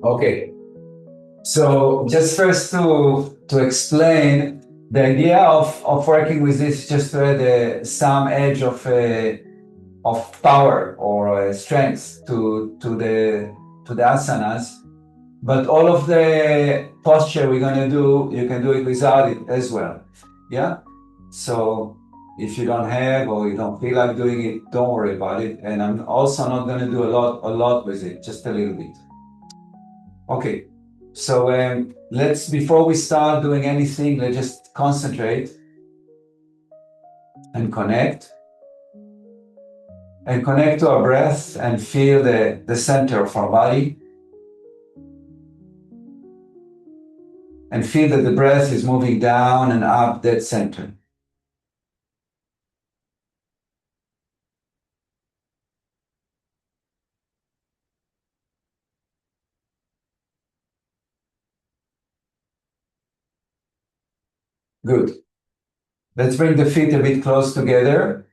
Okay. So just first to explain, the idea of working with this is just to add some edge of power or strength to the asanas. But all of the posture we're gonna do, you can do it without it as well. Yeah. So if you don't have or you don't feel like doing it, don't worry about it. And I'm also not gonna do a lot with it, just a little bit. Okay. So before we start doing anything, let's just concentrate and connect. And connect to our breath and feel the center of our body. And feel that the breath is moving down and up that center. Good. Let's bring the feet a bit close together.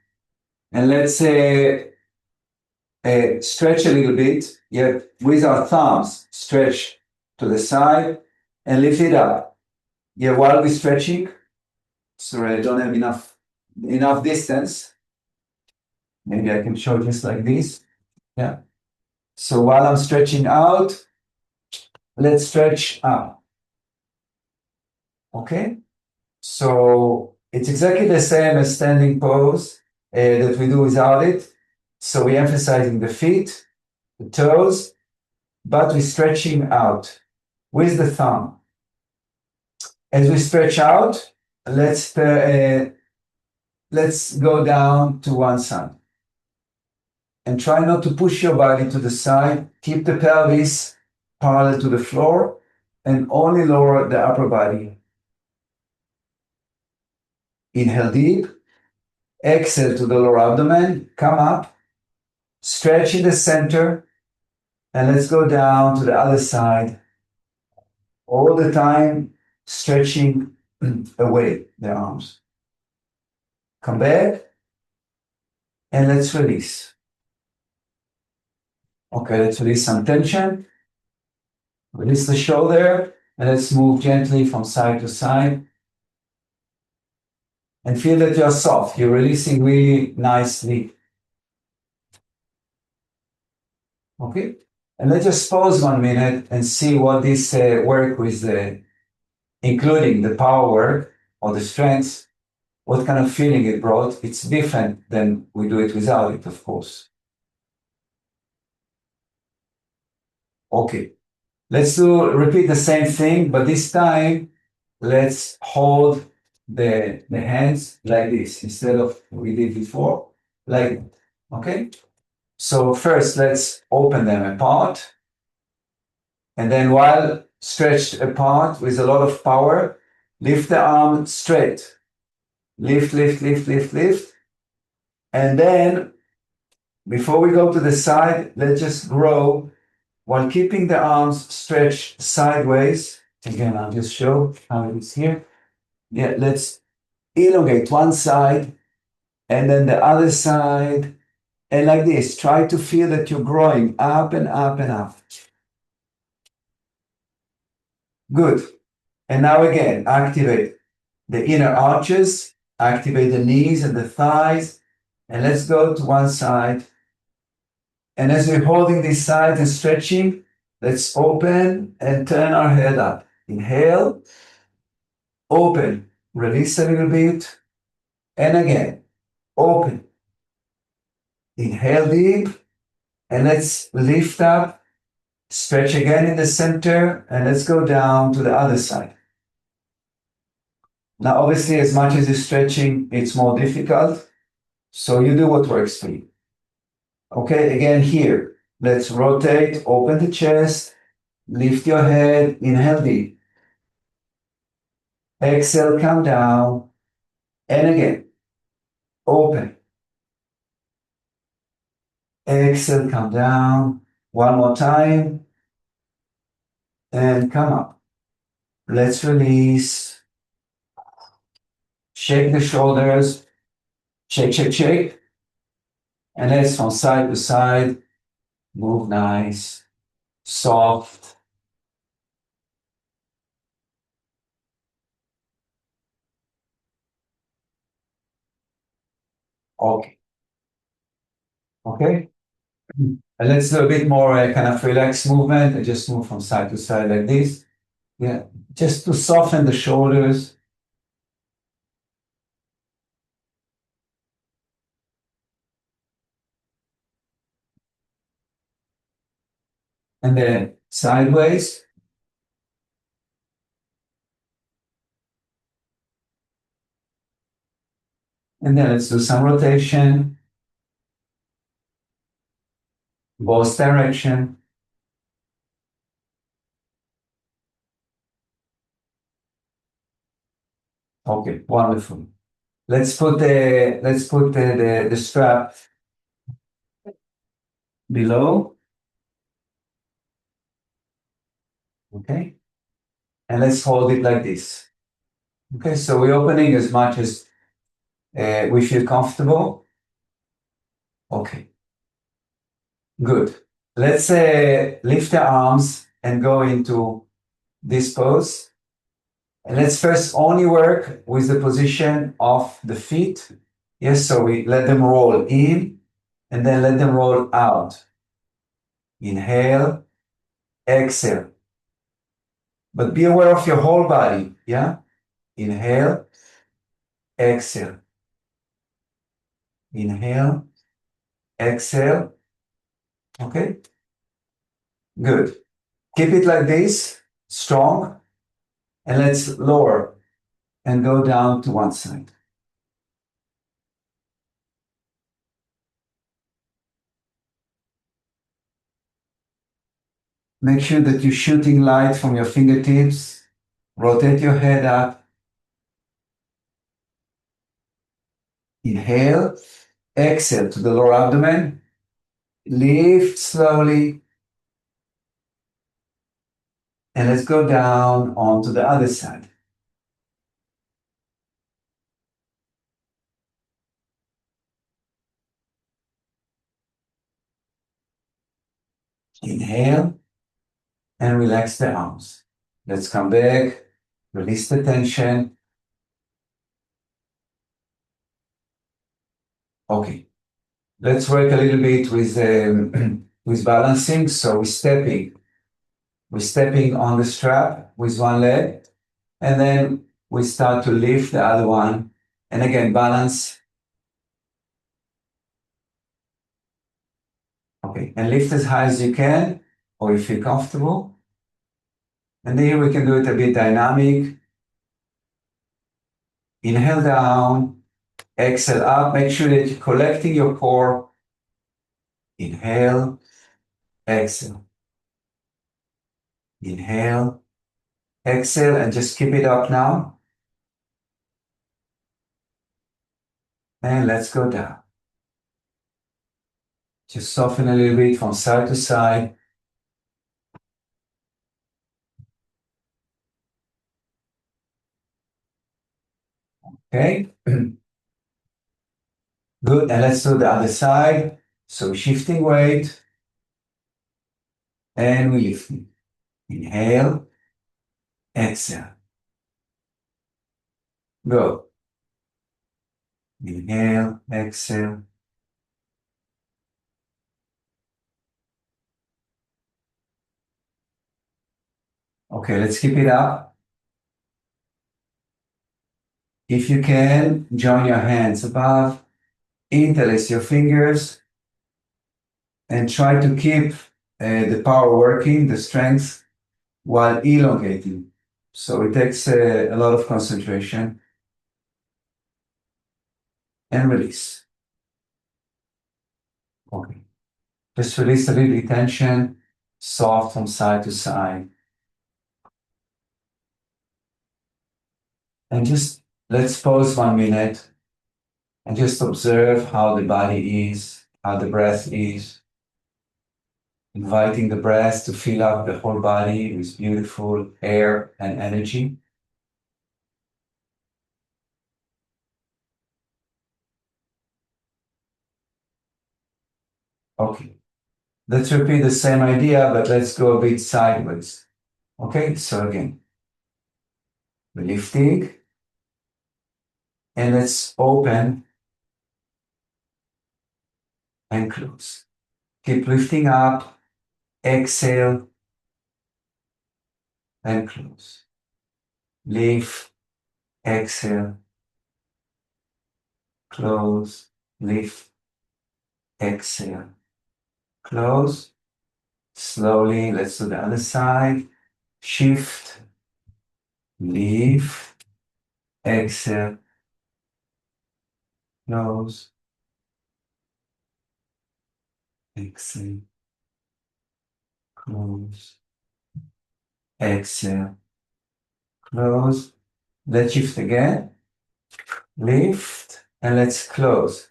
And let's stretch a little bit, yet with our thumbs, stretch to the side and lift it up. Yeah, while we're stretching, sorry, I don't have enough distance. Maybe I can show just like this. Yeah. So while I'm stretching out, let's stretch up. Okay. So it's exactly the same as standing pose that we do without it. So we're emphasizing the feet, the toes, but we're stretching out with the thumb. As we stretch out, let's go down to one side. And try not to push your body to the side. Keep the pelvis parallel to the floor and only lower the upper body. Inhale deep. Exhale to the lower abdomen. Come up. Stretch in the center. And let's go down to the other side. All the time stretching away the arms. Come back. And let's release. Okay, let's release some tension. Release the shoulder. And let's move gently from side to side. And feel that you're soft. You're releasing really nicely. Okay? And let's just pause 1 minute and see what this work with including the power work or the strength, what kind of feeling it brought. It's different than we do it without it, of course. Okay. Let's repeat the same thing, but this time let's hold the hands like this instead of we did before, like, okay? So first, let's open them apart. And then while stretched apart with a lot of power, lift the arm straight. Lift, lift, lift, lift, lift. And then, before we go to the side, let's just grow while keeping the arms stretched sideways. Again, I'll just show how it is here. Yeah, let's elongate one side and then the other side. And like this, try to feel that you're growing up and up and up. Good. And now again, activate the inner arches, activate the knees and the thighs, and let's go to one side. And as we're holding this side and stretching, let's open and turn our head up. Inhale, open, release a little bit, and again, open. Inhale deep, and let's lift up, stretch again in the center, and let's go down to the other side. Now, obviously, as much as you're stretching, it's more difficult. So you do what works for you. Okay, again here, let's rotate, open the chest, lift your head, inhale deep. Exhale, come down, and again, open. Exhale, come down, one more time, and come up. Let's release. Shake the shoulders, shake, shake, shake. And let's from side to side, move nice, soft, Okay. Okay. And let's do a bit more kind of relaxed movement and just move from side to side like this. Yeah. Just to soften the shoulders. And then sideways. And then let's do some rotation, both direction. Okay, wonderful. Let's put the strap below. Okay. And let's hold it like this. Okay, so we're opening as much as we feel comfortable. Okay, good. Let's lift the arms and go into this pose. And let's first only work with the position of the feet. Yes, so we let them roll in and then let them roll out. Inhale, exhale. But be aware of your whole body. Yeah? Inhale, exhale. Inhale, exhale. Okay, good. Keep it like this, strong. And let's lower and go down to one side. Make sure that you're shooting light from your fingertips. Rotate your head up. Inhale, exhale to the lower abdomen. Lift slowly. And let's go down onto the other side. Inhale and relax the arms. Let's come back. Release the tension. Okay. Let's work a little bit with with balancing. So we're stepping on the strap with one leg, and then we start to lift the other one. And again, balance. Okay, and lift as high as you can, or you feel comfortable. And here we can do it a bit dynamic. Inhale down, exhale up. Make sure that you're collecting your core. Inhale, exhale. Inhale, exhale, and just keep it up now. And let's go down. Just soften a little bit from side to side. Okay. Good. And let's do the other side. So shifting weight. And we lift. Inhale, exhale. Go. Inhale, exhale. Okay, let's keep it up. If you can, join your hands above, interlace your fingers, and try to keep the power working, the strength, while elongating. So it takes a lot of concentration. And release. Okay. Just release a little tension, soft from side to side. And just let's pause 1 minute and just observe how the body is, how the breath is. Inviting the breath to fill up the whole body with beautiful air and energy. Okay. Let's repeat the same idea, but let's go a bit sideways. Okay, so again, we're lifting and let's open and close. Keep lifting up, exhale, and close. Lift, exhale, close, lift, exhale, close. Slowly, let's do the other side. Shift, lift, exhale, close, exhale, close, exhale, close. Let's shift again. Lift, and let's close.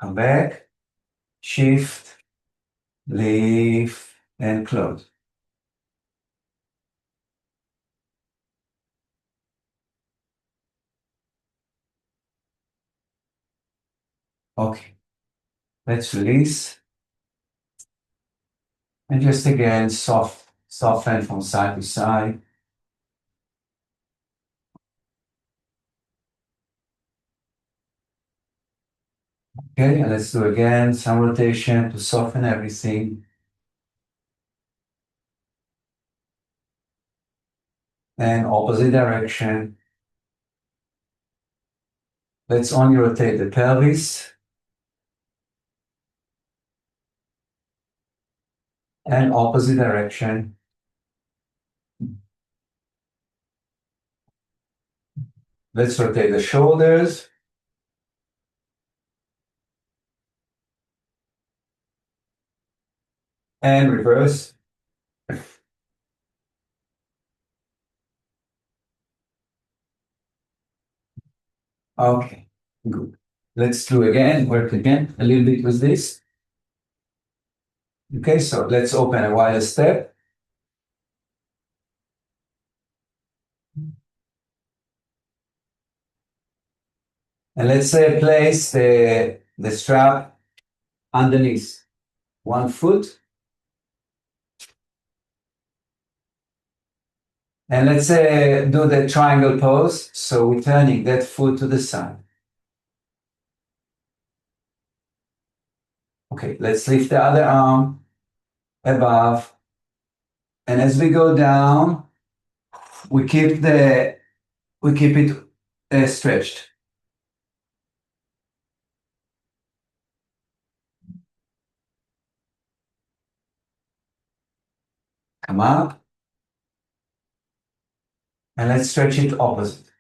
Come back, shift, lift, and close. Okay, let's release. And just again, soften from side to side. Okay, and let's do again some rotation to soften everything. And opposite direction. Let's only rotate the pelvis. And opposite direction. Let's rotate the shoulders. And reverse. Okay, good. Let's do again, work again a little bit with this. Okay, so let's open a wider step. And let's say place the strap underneath one foot. And let's say do the triangle pose. So we're turning that foot to the side. Okay, let's lift the other arm above. And as we go down, we keep it stretched. Come up. And let's stretch it opposite.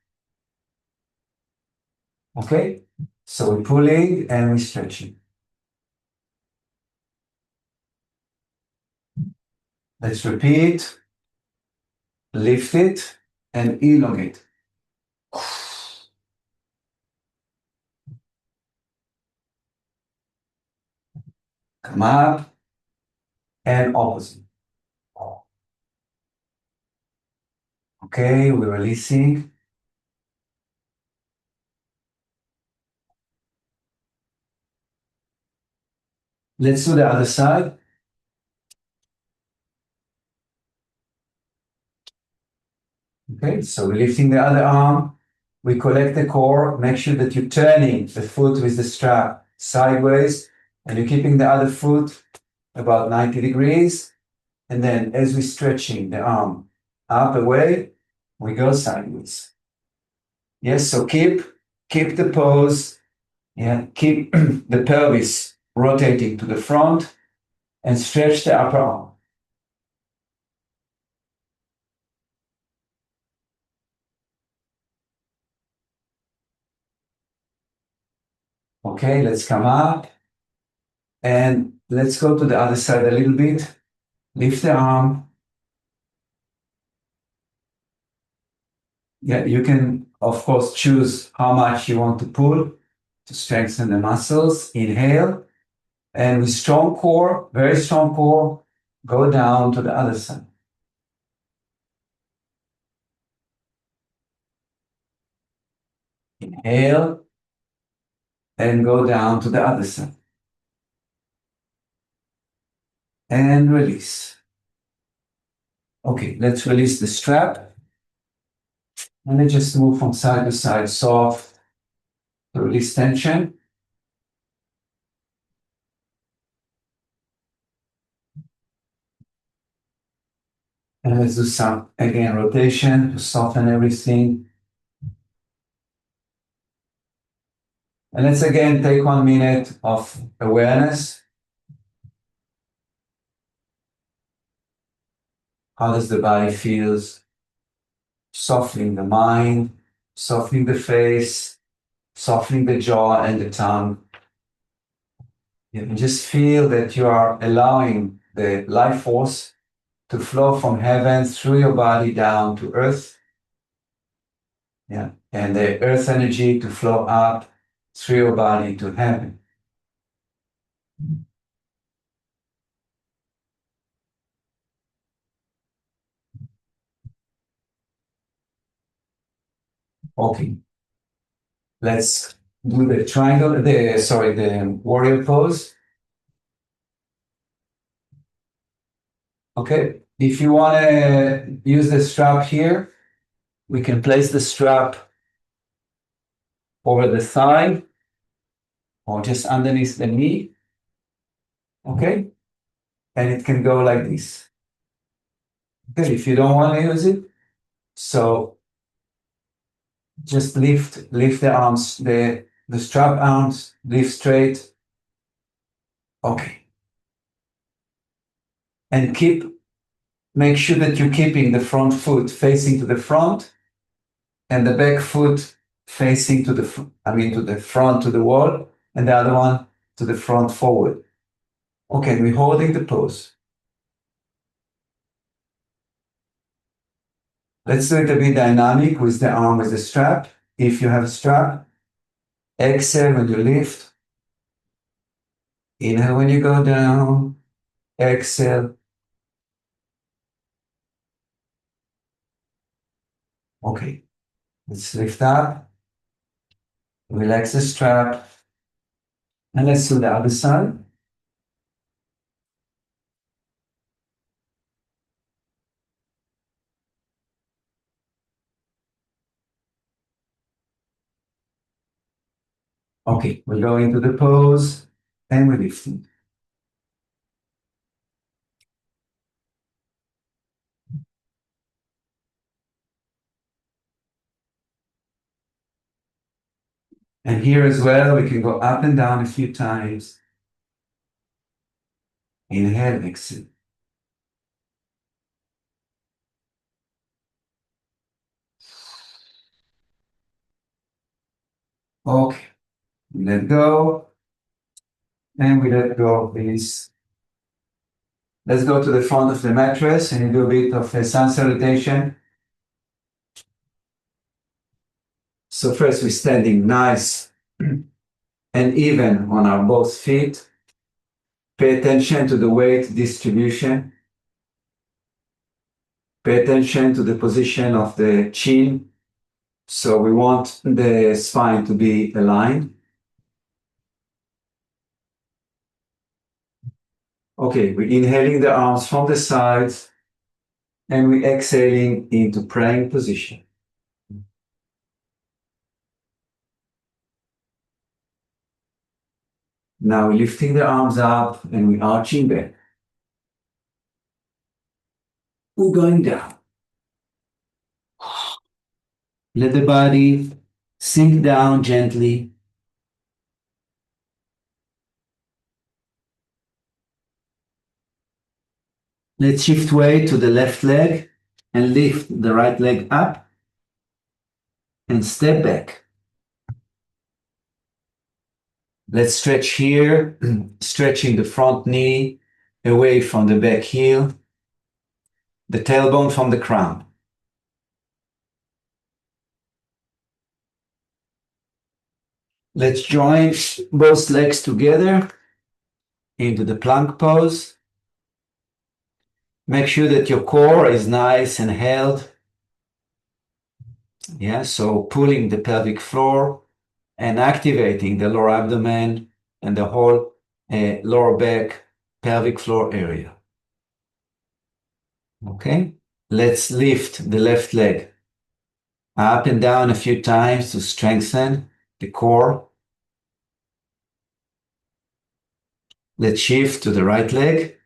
Okay? So we're pulling and we're stretching. Let's repeat. Lift it and elongate. Come up and opposite. Okay, we're releasing. Let's do the other side. Okay, so we're lifting the other arm. We collect the core. Make sure that you're turning the foot with the strap sideways and you're keeping the other foot about 90 degrees. And then as we're stretching the arm up away, we go sideways. Yes, so keep the pose. Yeah, keep the pelvis rotating to the front and stretch the upper arm. Okay, let's come up and let's go to the other side a little bit. Lift the arm. Yeah, you can, of course, choose how much you want to pull to strengthen the muscles. Inhale. And with strong core, very strong core, go down to the other side. Inhale and go down to the other side. And release. Okay, let's release the strap. And let's just move from side to side, soft, to release tension. And let's do some, again, rotation to soften everything. And let's again take 1 minute of awareness. How does the body feels? Softening the mind, softening the face, softening the jaw and the tongue. You can just feel that you are allowing the life force to flow from heaven through your body down to earth. Yeah. And the earth energy to flow up through your body to heaven. Okay. Let's do the triangle, the warrior pose. Okay. If you want to use the strap here, we can place the strap over the thigh or just underneath the knee. Okay. And it can go like this. Okay. If you don't want to use it, so just lift the arms, the strap arms, lift straight. Okay. And make sure that you're keeping the front foot facing to the front and the back foot facing to the front to the wall, and the other one to the front forward. Okay, we're holding the pose. Let's do it a bit dynamic with the arm with the strap. If you have a strap, exhale when you lift. Inhale when you go down. Exhale. Okay, let's lift up. Relax the strap. And let's do the other side. Okay, we go into the pose and we're lifting. And here as well, we can go up and down a few times. Inhale, exhale. Okay, we let go. And we let go of this. Let's go to the front of the mattress and do a bit of a sun salutation. So first we're standing nice and even on our both feet. Pay attention to the weight distribution. Pay attention to the position of the chin. So we want the spine to be aligned. Okay, we're inhaling the arms from the sides and we're exhaling into praying position. Now we're lifting the arms up and we're arching back. We're going down. Let the body sink down gently. Let's shift weight to the left leg and lift the right leg up and step back. Let's stretch here, stretching the front knee away from the back heel, the tailbone from the crown. Let's join both legs together into the plank pose. Make sure that your core is nice and held. Yeah, so pulling the pelvic floor and activating the lower abdomen and the whole lower back pelvic floor area. Okay, let's lift the left leg up and down a few times to strengthen the core. Let's shift to the right leg.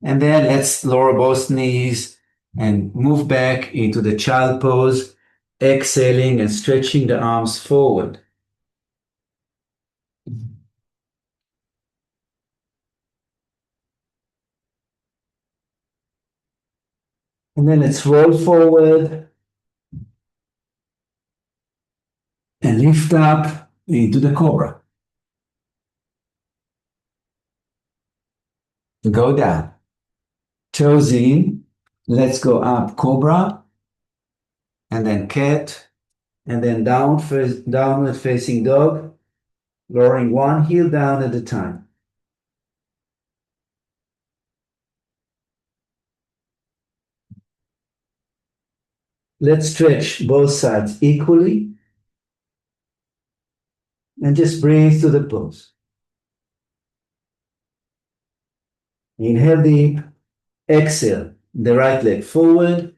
And then let's lower both knees and move back into the child pose, exhaling and stretching the arms forward. And then let's roll forward and lift up into the cobra. Go down. Toes in. Let's go up cobra and then cat and then downward facing dog, lowering one heel down at a time. Let's stretch both sides equally and just breathe to the pose. Inhale deep, exhale the right leg forward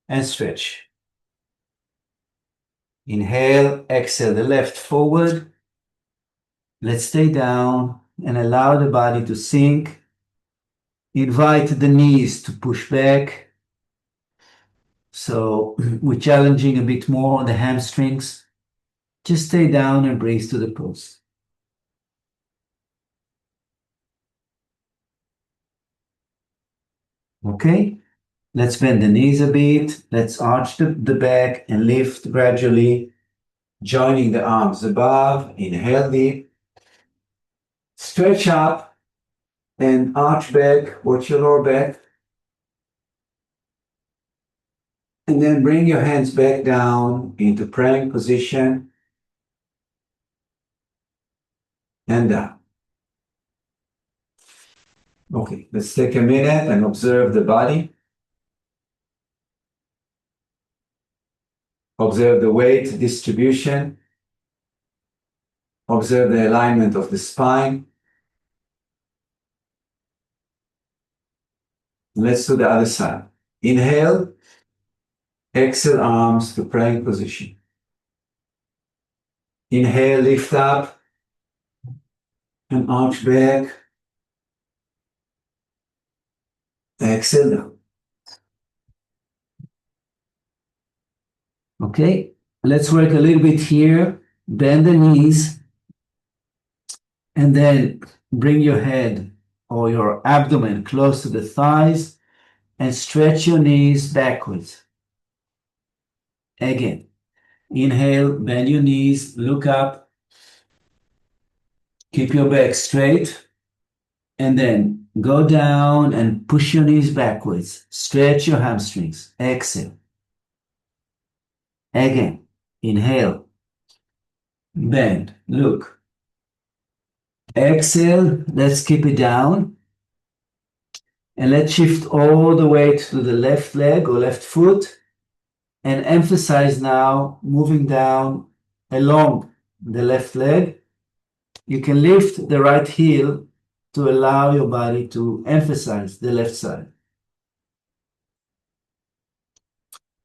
and stretch. Inhale, exhale the left forward. Let's stay down and allow the body to sink. Invite the knees to push back. So we're challenging a bit more on the hamstrings. Just stay down and breathe to the pose. Okay, let's bend the knees a bit. Let's arch the back and lift gradually, joining the arms above. Inhale deep. Stretch up and arch back. Watch your lower back. And then bring your hands back down into praying position and down. Okay, let's take a minute and observe the body. Observe the weight distribution. Observe the alignment of the spine. Let's do the other side. Inhale, exhale arms to praying position. Inhale, lift up and arch back. Exhale down. Okay, let's work a little bit here. Bend the knees and then bring your head or your abdomen close to the thighs and stretch your knees backwards. Again, inhale, bend your knees, look up, keep your back straight, and then go down and push your knees backwards. Stretch your hamstrings. Exhale. Again, inhale, bend, look. Exhale, let's keep it down. And let's shift all the way to the left leg or left foot and emphasize now moving down along the left leg. You can lift the right heel to allow your body to emphasize the left side.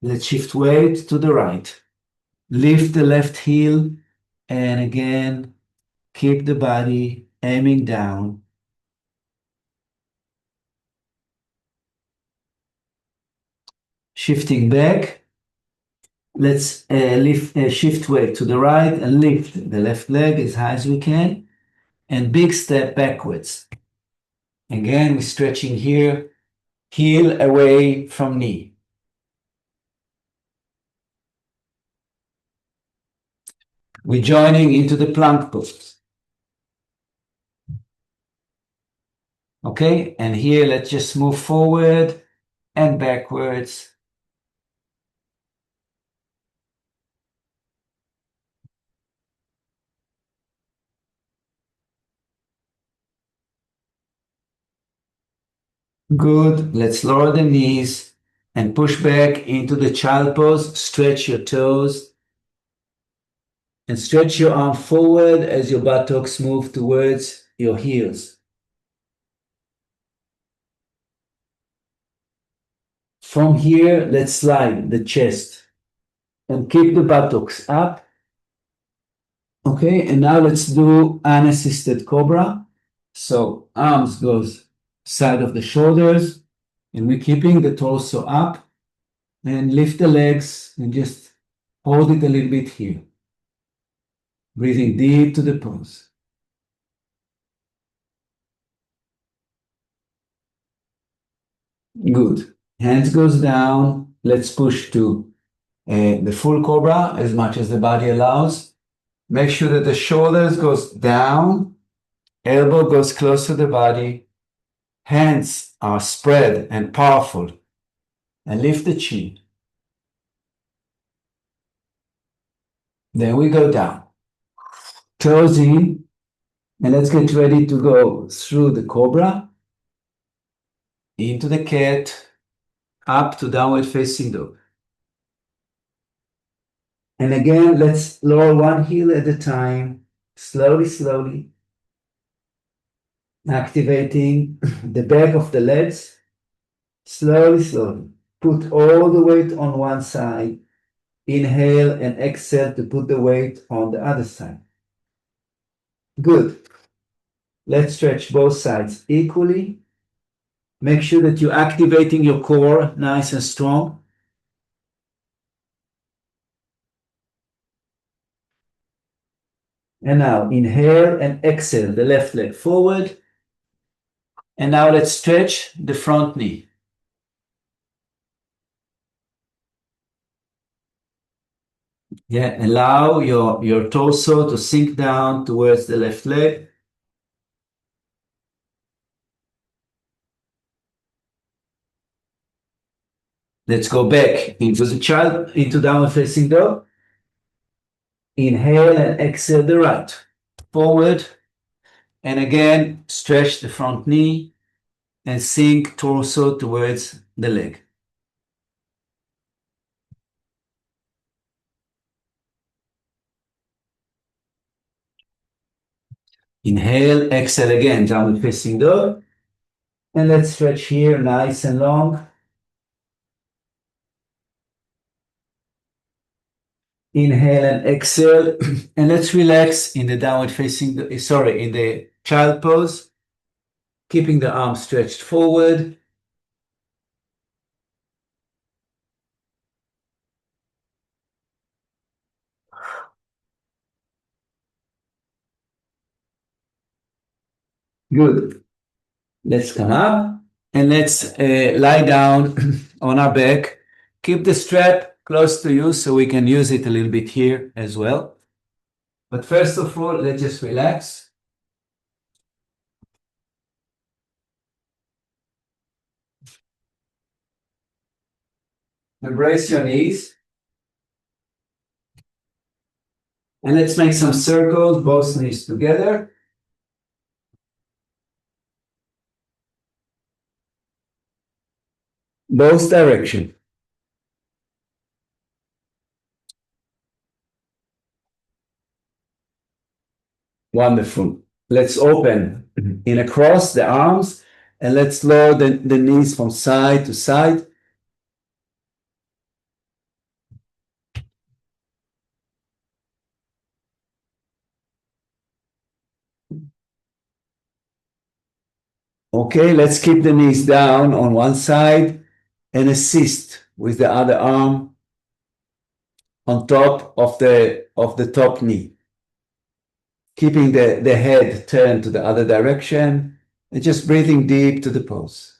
Let's shift weight to the right. Lift the left heel and again, keep the body aiming down. Shifting back. Let's shift weight to the right and lift the left leg as high as we can. And big step backwards. Again, we're stretching here, heel away from knee. We're joining into the plank pose. Okay, and here let's just move forward and backwards. Good. Let's lower the knees and push back into the child pose. Stretch your toes and stretch your arm forward as your buttocks move towards your heels. From here, let's slide the chest and keep the buttocks up. Okay, and now let's do unassisted cobra. So arms goes side of the shoulders, and we're keeping the torso up and lift the legs and just hold it a little bit here. Breathing deep to the pose. Good. Hands goes down. Let's push to the full cobra as much as the body allows. Make sure that the shoulders goes down, elbow goes close to the body, hands are spread and powerful, and lift the chin. Then we go down, close in, and let's get ready to go through the cobra, into the cat, up to downward facing dog. And again, let's lower one heel at a time, slowly, slowly, activating the back of the legs, slowly, slowly. Put all the weight on one side. Inhale and exhale to put the weight on the other side. Good. Let's stretch both sides equally. Make sure that you're activating your core nice and strong. And now inhale and exhale the left leg forward. And now let's stretch the front knee. Yeah, allow your torso to sink down towards the left leg. Let's go back into the child, into downward facing dog. Inhale and exhale the right. Forward. And again, stretch the front knee and sink torso towards the leg. Inhale, exhale again, downward facing dog. And let's stretch here nice and long. Inhale and exhale. And let's relax in the downward facing, in the child pose, keeping the arms stretched forward. Good. Let's come up and let's lie down on our back. Keep the strap close to you so we can use it a little bit here as well. But first of all, let's just relax. Embrace your knees. And let's make some circles, both knees together. Both direction. Wonderful. Let's open in across the arms and let's lower the knees from side to side. Okay, let's keep the knees down on one side and assist with the other arm on top of the top knee. Keeping the head turned to the other direction and just breathing deep to the pose.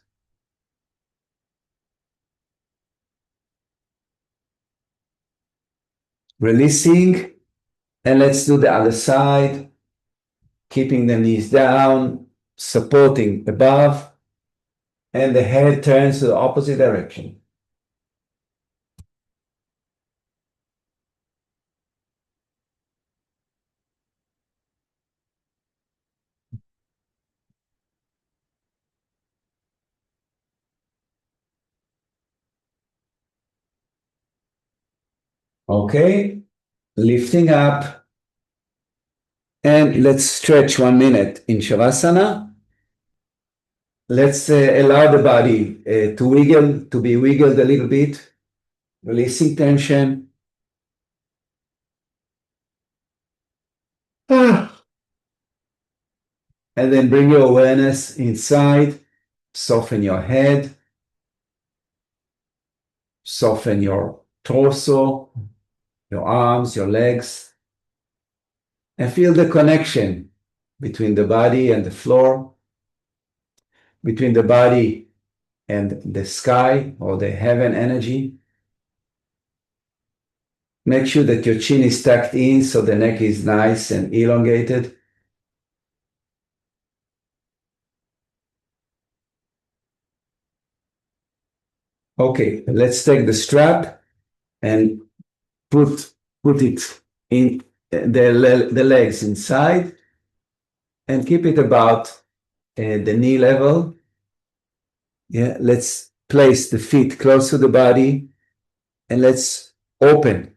Releasing, and let's do the other side. Keeping the knees down, supporting above, and the head turns to the opposite direction. Okay, lifting up, and let's stretch 1 minute in Shavasana. let's allow the body to wiggle, to be wiggled a little bit, releasing tension. Ah. And then bring your awareness inside, soften your head, soften your torso, your arms, your legs, and feel the connection between the body and the floor, between the body and the sky or the heaven energy. Make sure that your chin is tucked in so the neck is nice and elongated. Okay, let's take the strap and put it in the legs inside and keep it about the knee level. Yeah, let's place the feet close to the body and let's open.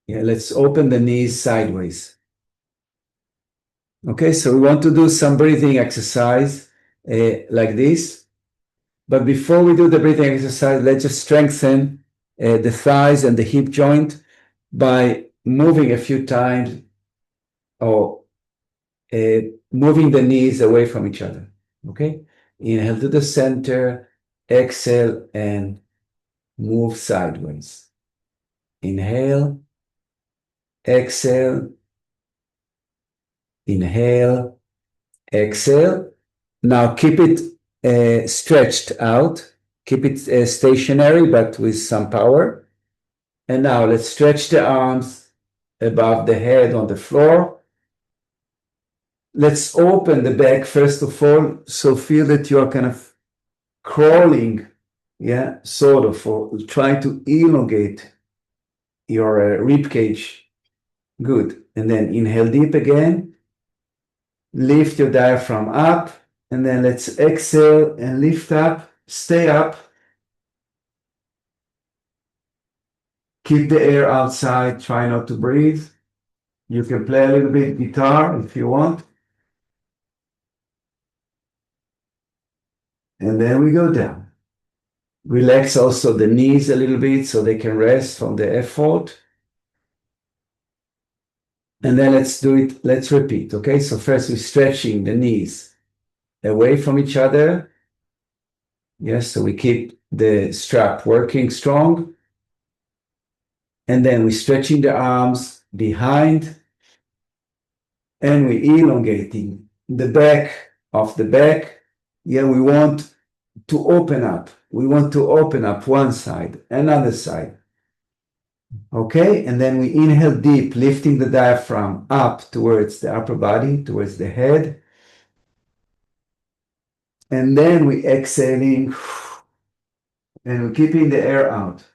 Yeah, let's open the knees sideways. Okay, so we want to do some breathing exercise like this. But before we do the breathing exercise, let's just strengthen the thighs and the hip joint by moving a few times or moving the knees away from each other. Okay, inhale to the center, exhale, and move sideways. Inhale, exhale, inhale, exhale. Now keep it stretched out, keep it stationary, but with some power. And now let's stretch the arms above the head on the floor. Let's open the back first of all. So feel that you are kind of crawling, yeah, sort of, or trying to elongate your rib cage. Good. And then inhale deep again. Lift your diaphragm up. And then let's exhale and lift up. Stay up. Keep the air outside. Try not to breathe. You can play a little bit guitar if you want. And then we go down. Relax also the knees a little bit so they can rest from the effort. And then let's do it. Let's repeat. Okay. So first we're stretching the knees away from each other. Yes. So we keep the strap working strong. And then we're stretching the arms behind and we're elongating the back of the back. Yeah. We want to open up. We want to open up one side, another side. Okay, and then we inhale deep, lifting the diaphragm up towards the upper body, towards the head. And then we exhaling and we're keeping the air out.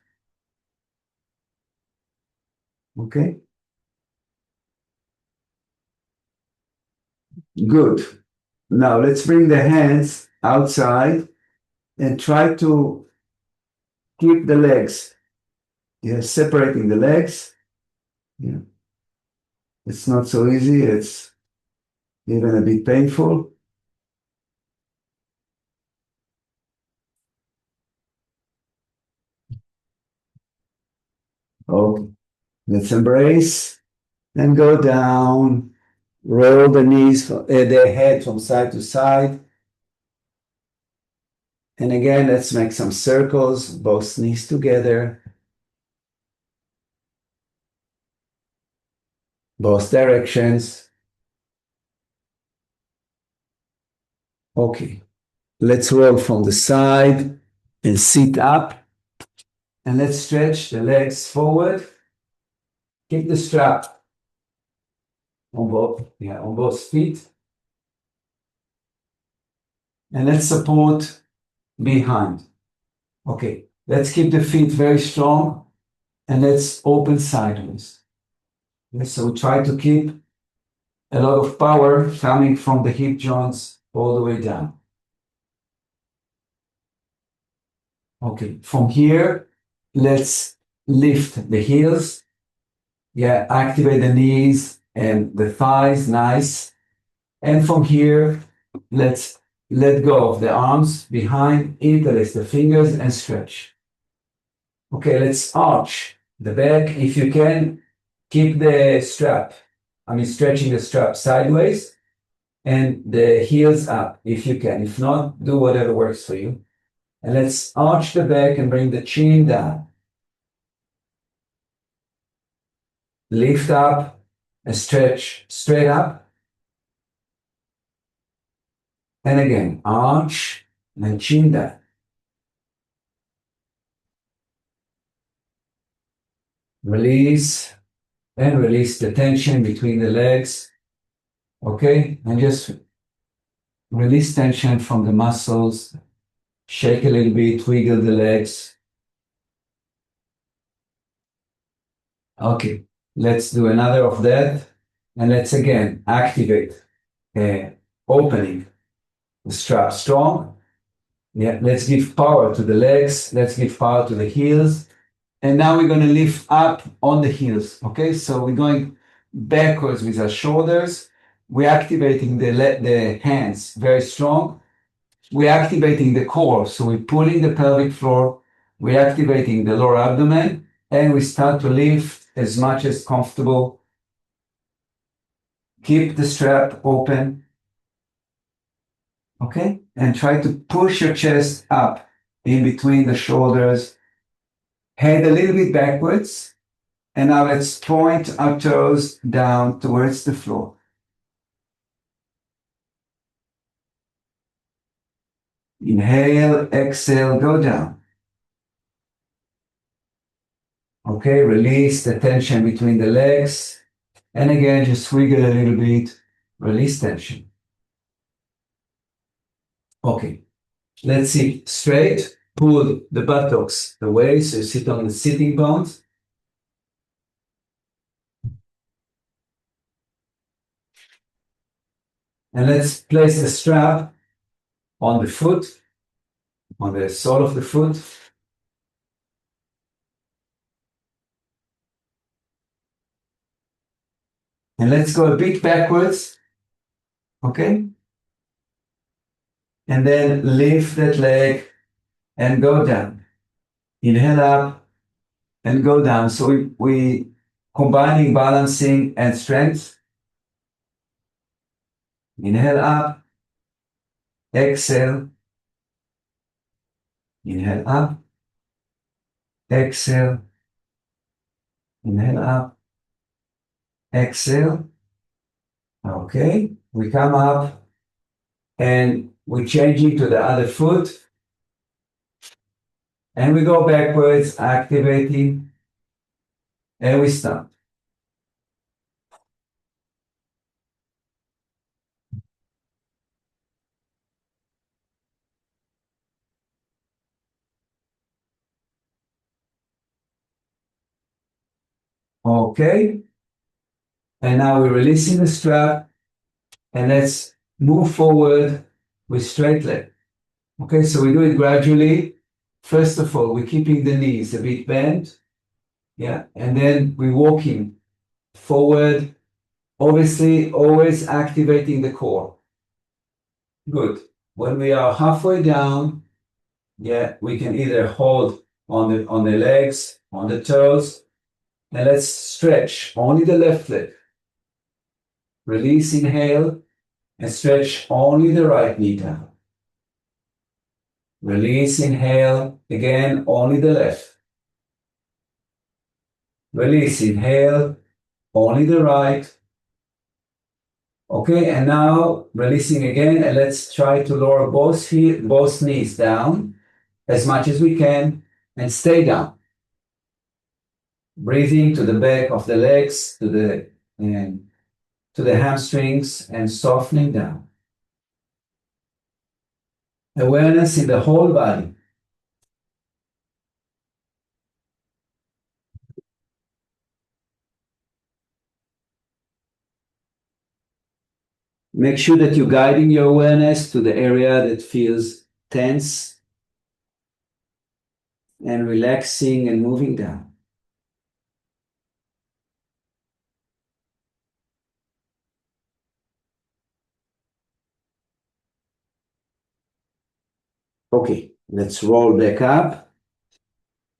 Okay, good. Now let's bring the hands outside and try to keep the legs. Yeah, separating the legs. Yeah, it's not so easy. It's even a bit painful. Okay, let's embrace and go down. Roll the knees, the head from side to side. And again, let's make some circles, both knees together, both directions. Okay, let's roll from the side and sit up. And let's stretch the legs forward. Keep the strap on both feet. And let's support behind. Okay, let's keep the feet very strong and let's open sideways. Okay, so we try to keep a lot of power coming from the hip joints all the way down. Okay, from here, let's lift the heels. Yeah, activate the knees and the thighs, nice. And from here, let's let go of the arms behind, interlace the fingers and stretch. Okay, let's arch the back. If you can, keep the strap. I mean, stretching the strap sideways and the heels up if you can. If not, do whatever works for you. And let's arch the back and bring the chin down. Lift up and stretch straight up. And again, arch and chin down. Release and release the tension between the legs. Okay, and just release tension from the muscles. Shake a little bit, wiggle the legs. Okay, let's do another of that. And let's again activate opening the strap strong. Yeah, let's give power to the legs. Let's give power to the heels. And now we're going to lift up on the heels. Okay, so we're going backwards with our shoulders. We're activating the hands very strong. We're activating the core. So we're pulling the pelvic floor. We're activating the lower abdomen. And we start to lift as much as comfortable. Keep the strap open. Okay, and try to push your chest up in between the shoulders. Head a little bit backwards. And now let's point our toes down towards the floor. Inhale, exhale, go down. Okay, release the tension between the legs. And again, just wiggle a little bit, release tension. Okay, let's sit straight. Pull the buttocks away so you sit on the sitting bones. And let's place the strap on the foot, on the sole of the foot. And let's go a bit backwards. Okay? And then lift that leg and go down. Inhale up and go down. So we combining balancing and strength. Inhale up, exhale. Inhale up, exhale. Inhale up, exhale. Okay, we come up and we change it to the other foot. And we go backwards, activating, and we stop. Okay, and now we're releasing the strap, and let's move forward with straight leg. Okay, so we do it gradually. First of all, we're keeping the knees a bit bent. Yeah, and then we're walking forward, obviously always activating the core. Good. When we are halfway down, yeah, we can either hold on the legs, on the toes, and let's stretch only the left leg. Release, inhale, and stretch only the right knee down. Release, inhale, again, only the left. Release, inhale, only the right. Okay, and now releasing again, and let's try to lower both knees down as much as we can and stay down. Breathing to the back of the legs, to the hamstrings, and softening down. Awareness in the whole body. Make sure that you're guiding your awareness to the area that feels tense and relaxing and moving down. Okay, let's roll back up.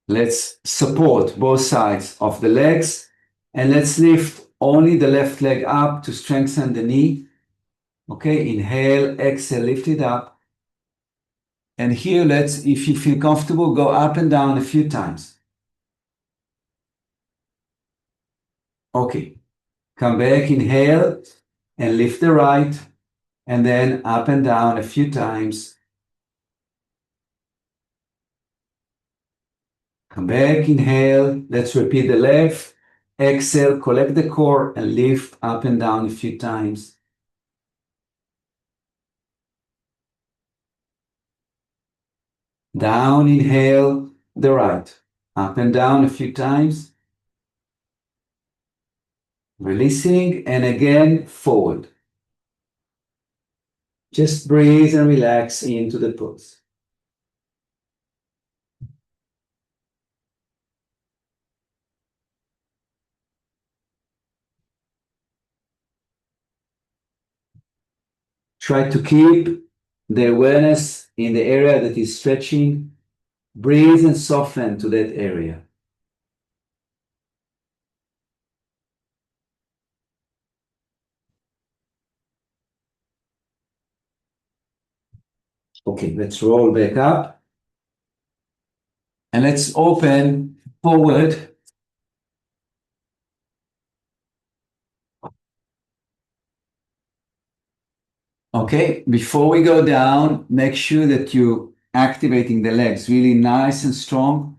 Let's support both sides of the legs and let's lift only the left leg up to strengthen the knee. Okay, inhale, exhale, lift it up. And here, let's, if you feel comfortable, go up and down a few times. Okay, come back, inhale, and lift the right, and then up and down a few times. Come back, inhale, let's repeat the left. Exhale, collect the core, and lift up and down a few times. Down, inhale, the right. Up and down a few times. Releasing, and again, forward. Just breathe and relax into the pose. Try to keep the awareness in the area that is stretching. Breathe and soften to that area. Okay, let's roll back up. And let's open forward. Okay, before we go down, make sure that you're activating the legs really nice and strong.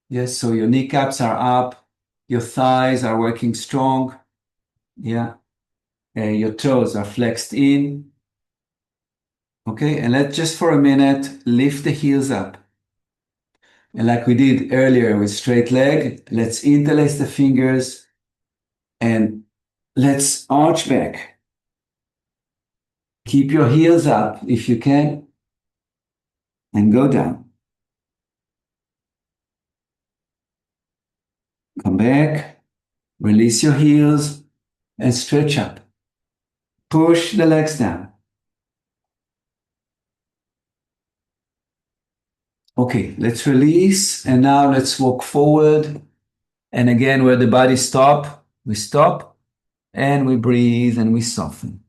Yes, so your kneecaps are up, your thighs are working strong. Yeah, your toes are flexed in. Okay, and let's just for a minute lift the heels up. And like we did earlier with straight leg, let's interlace the fingers and let's arch back. Keep your heels up if you can and go down. Come back, release your heels and stretch up. Push the legs down. Okay, let's release and now let's walk forward. And again, where the body we stop and we breathe and we soften.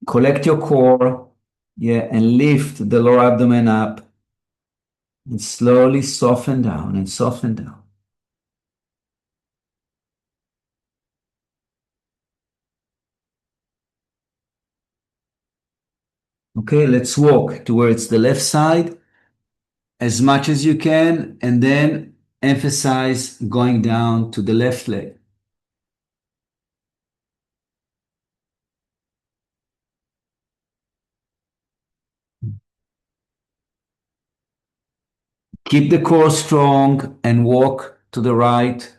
Collect your core, yeah, and lift the lower abdomen up and slowly soften down and soften down. Okay, let's walk towards the left side as much as you can and then emphasize going down to the left leg. Keep the core strong and walk to the right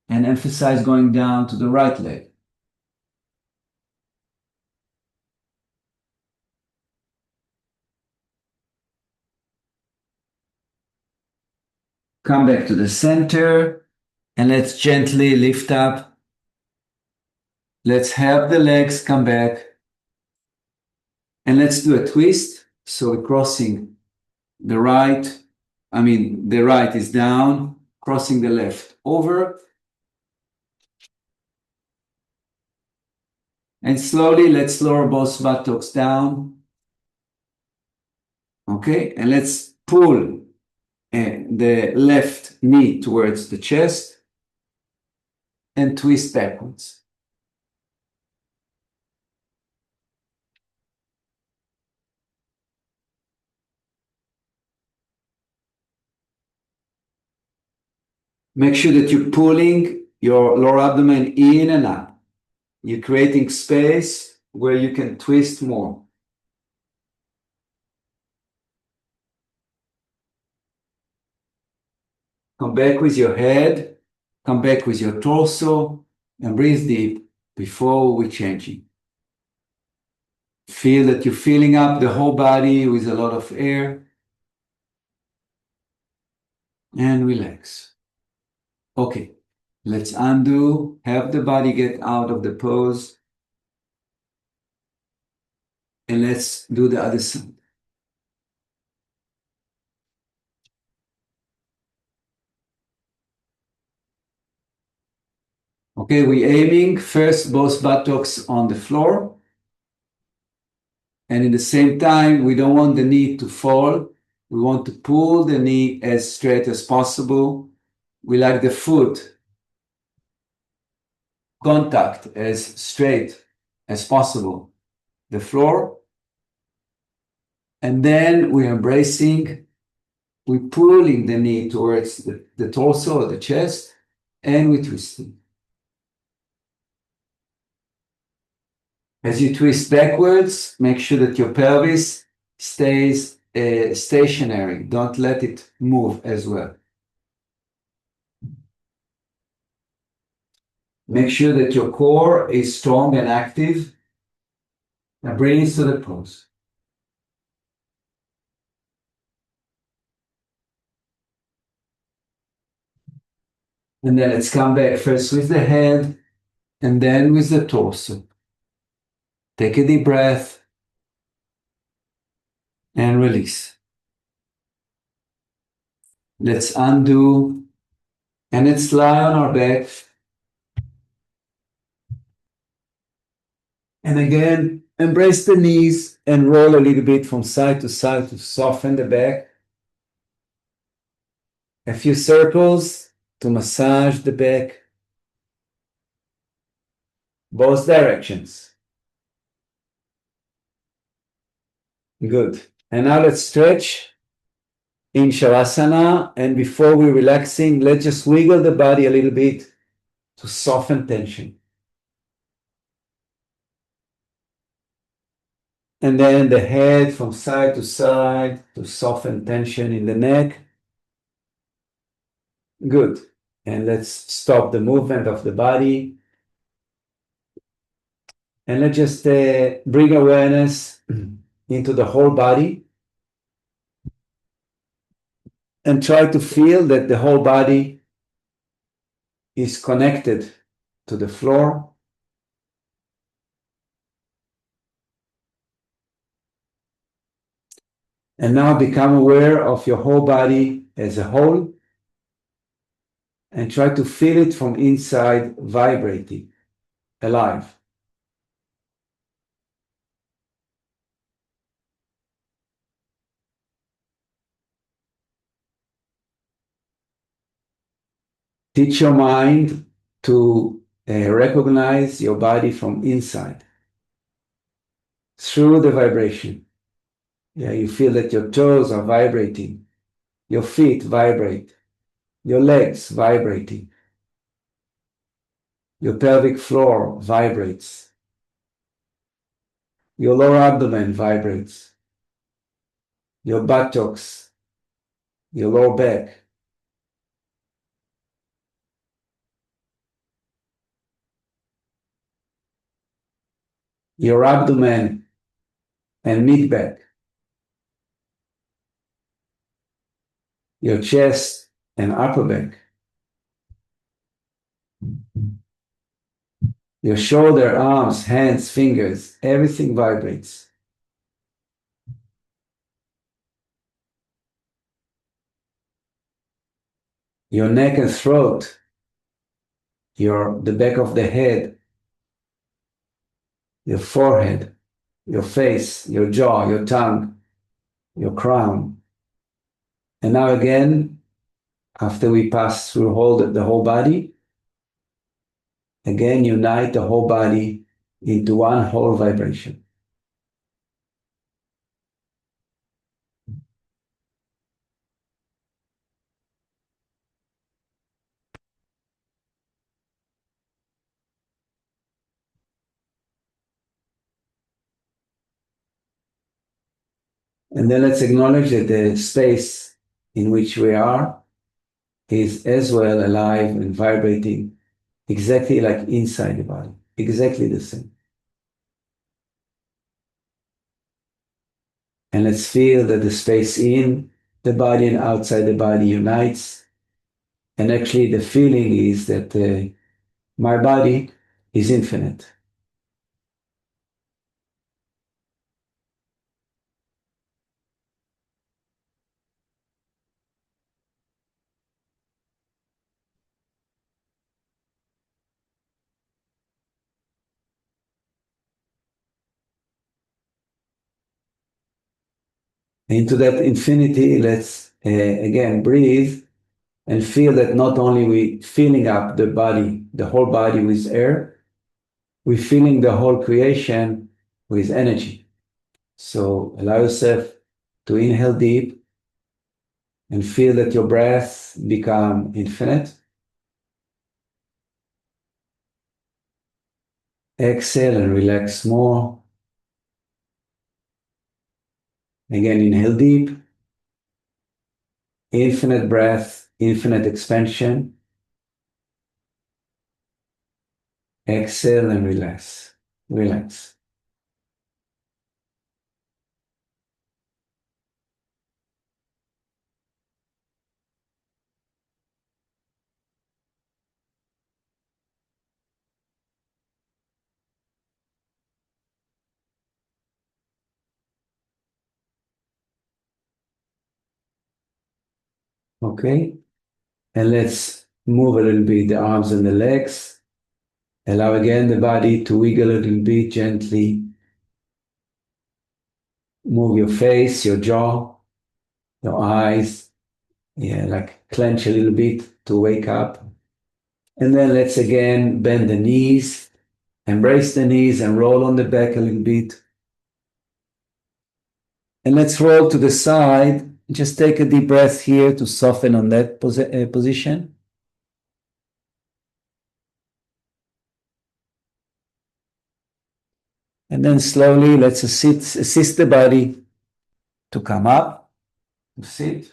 and emphasize going down to the right leg. Come back to the center and let's gently lift up. Let's help the legs come back and let's do a twist. So we're crossing the right, the right is down, crossing the left over. And slowly let's lower both buttocks down. Okay, and let's pull the left knee towards the chest and twist backwards. Make sure that you're pulling your lower abdomen in and up. You're creating space where you can twist more. Come back with your head, come back with your torso, and breathe deep before we change it. Feel that you're filling up the whole body with a lot of air. And relax. Okay, let's undo, have the body get out of the pose. And let's do the other side. Okay, we're aiming first both buttocks on the floor. And at the same time, we don't want the knee to fall. We want to pull the knee as straight as possible. We like the foot contact as straight as possible, the floor. And then we're embracing, we're pulling the knee towards the torso or the chest, and we're twisting. As you twist backwards, make sure that your pelvis stays stationary. Don't let it move as well. Make sure that your core is strong and active. Now bring it to the pose. And then let's come back first with the head and then with the torso. Take a deep breath and release. Let's undo and let's lie on our back. And again, embrace the knees and roll a little bit from side to soften the back. A few circles to massage the back, both directions. Good. And now let's stretch in Shavasana. And before we're relaxing, let's just wiggle the body a little bit to soften tension. And then the head from side to soften tension in the neck. Good. And let's stop the movement of the body. And let's just bring awareness into the whole body. And try to feel that the whole body is connected to the floor. And now become aware of your whole body as a whole and try to feel it from inside vibrating, alive. Teach your mind to recognize your body from inside through the vibration. Yeah, you feel that your toes are vibrating, your feet vibrate, your legs vibrating, your pelvic floor vibrates, your lower abdomen vibrates, your buttocks, your lower back. Your abdomen and mid-back, your chest and upper back, your shoulder, arms, hands, fingers, everything vibrates. Your neck and throat, the back of the head, your forehead, your face, your jaw, your tongue, your crown. And now again, after we pass through the whole body, again unite the whole body into one whole vibration. And then let's acknowledge that the space in which we are is as well alive and vibrating exactly like inside the body, exactly the same. And let's feel that the space in the body and outside the body unites. And actually the feeling is that my body is infinite. Into that infinity, let's again breathe and feel that not only we filling up the body, the whole body with air, we're filling the whole creation with energy. So allow yourself to inhale deep and feel that your breath become infinite. Exhale and relax more. Again, inhale deep, infinite breath, infinite expansion. Exhale and relax. Relax. Okay? And let's move a little bit the arms and the legs. Allow again the body to wiggle a little bit gently. Move your face, your jaw, your eyes. Yeah, like clench a little bit to wake up. And then let's again bend the knees, embrace the knees and roll on the back a little bit. And let's roll to the side. Just take a deep breath here to soften on that position. And then slowly let's assist the body to come up, to sit.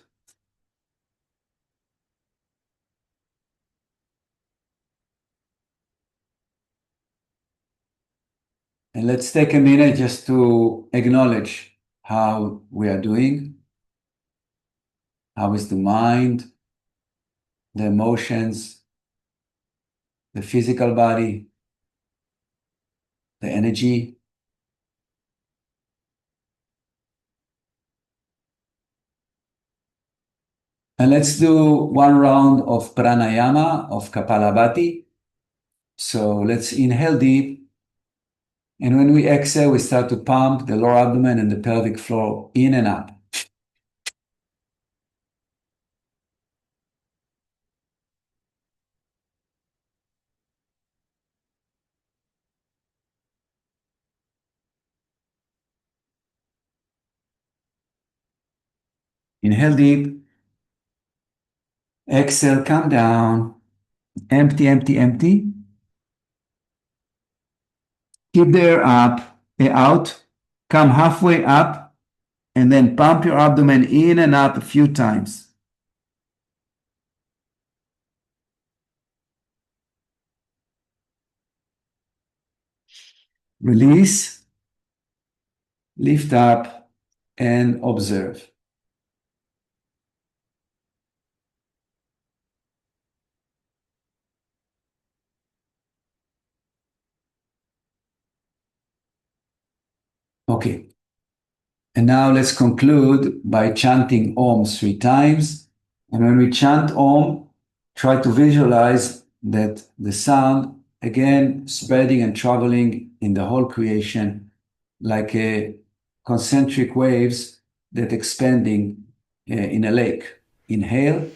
And let's take a minute just to acknowledge how we are doing. How is the mind, the emotions, the physical body, the energy? And let's do one round of pranayama, of Kapalabhati. So let's inhale deep. And when we exhale, we start to pump the lower abdomen and the pelvic floor in and up. Inhale deep. Exhale, come down. Empty, empty, empty. Keep the air up, out. Come halfway up, and then pump your abdomen in and up a few times. Release, lift up, and observe. Okay. And now let's conclude by chanting Om 3 times. And when we chant Om, try to visualize that the sound, again, spreading and traveling in the whole creation like a concentric waves that expanding in a lake. Inhale.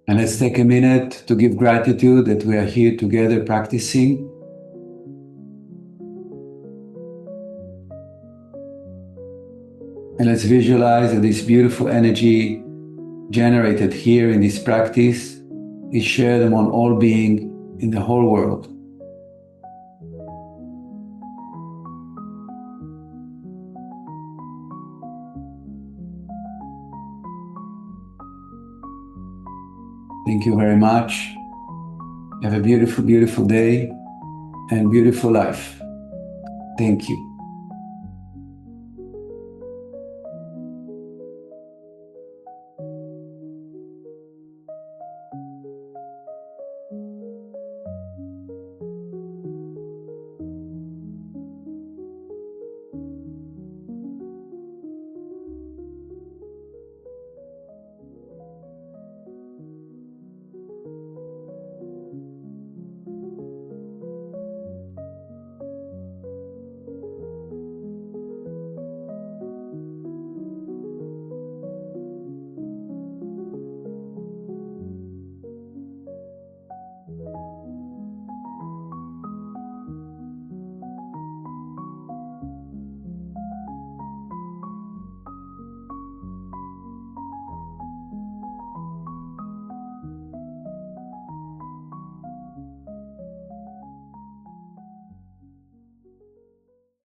And let's take a minute to give gratitude that we are here together practicing. And let's visualize that this beautiful energy generated here in this practice is shared among all beings in the whole world. Thank you very much. Have a beautiful, beautiful day and beautiful life. Thank you.